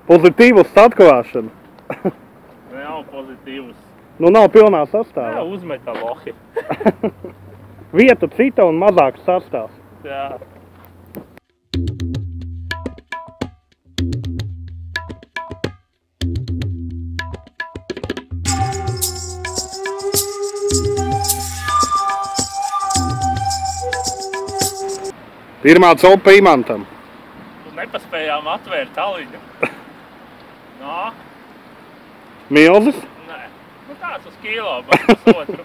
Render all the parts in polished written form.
Pozitīvus atklāšana. Nav pozitīvus. Nu nav pilnā sastāvā. Jā, uzmeta lohi. Vieta cita un mazāks sastāvs. Jā. Pirmā copa Imantam. Tu nepaspējām atvērt aliņu. Nāk. Milzis? Nē. Nu tāds uz kilo, bet pusotru.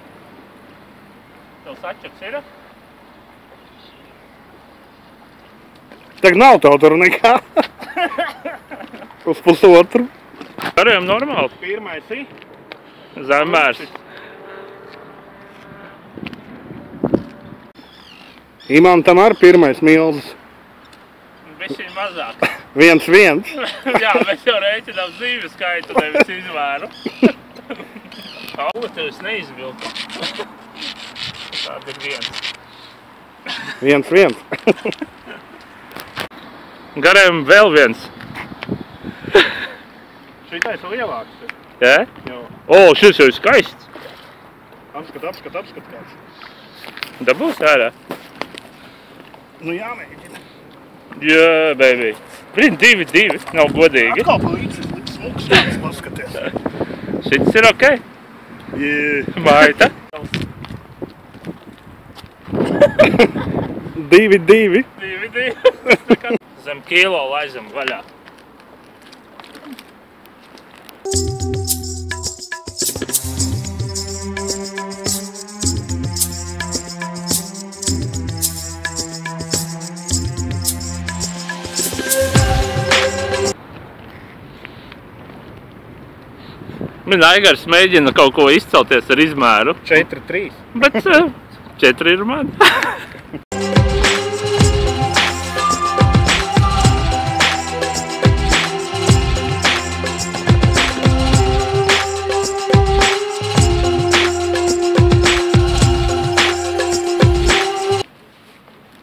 Tev sačaks ir? Tagad nav tev tur nekā. Uz pusotru. Darījām normāli. Pirmais ir? Zemērs. Imantam ar pirmais milzis. Bišķiņ mazāk. 1-1. Jā, mēs jau rēķinām zīvi skaitu, nevis izmēru. Aula tev es neizvilku. Tāda ir 1-1. Garējam vēl viens. Šitais lielāks ir. Jā? Jā. O, šis jau ir skaists. Apskat kāds. Dabūs ārā? Nu jāmēģina. Jā, baby. Blin, 2-2. Nav godīgi. Atkal pa līdzis smuks, tāds paskaties. Šits ir ok? Jā. Maita. 2-2. 2-2. Zem kilo laizam vaļā. Aigars mēģina kaut ko izcelties ar izmēru. 4-3. Bet 4 ir man.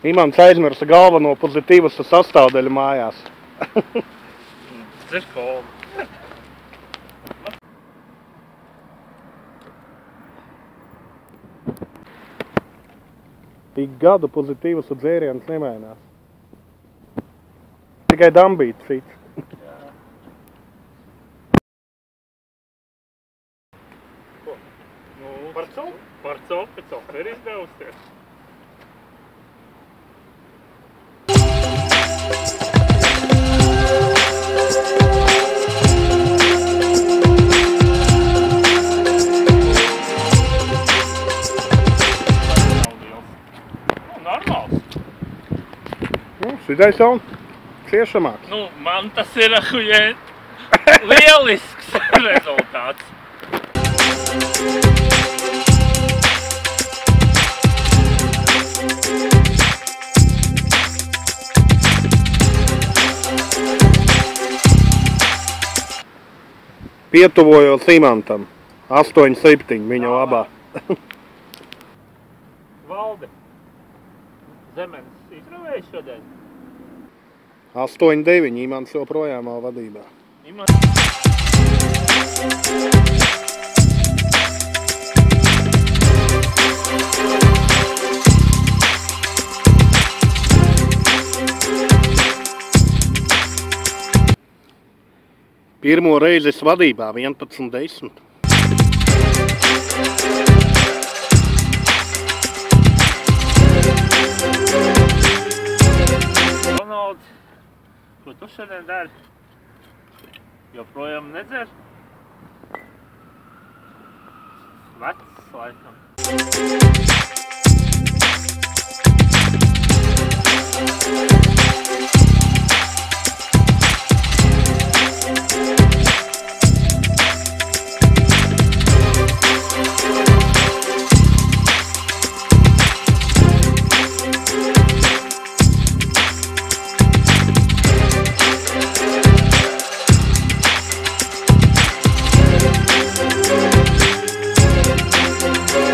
Imants aizmirsa galveno pozitīvas sastāvdaļu mājās. Dzer kolu. Ik gadu pozitīvas dzēriens nemainās. Tikai dambīt cits. Par copi ir izdevusies. Šitais jau ciešamāks. Nu, man tas ir lielisks rezultāts. Pietuvojot Imantam. 8-7 viņa labā. Valdi, zemenes izravēja šodien? 8-9 Imants joprojām vēl vadībā. Pirmo reizi vadībā 11-10. Ronalds, ko tu šodien dari? Joprojām nedzer? Vecs, laikam.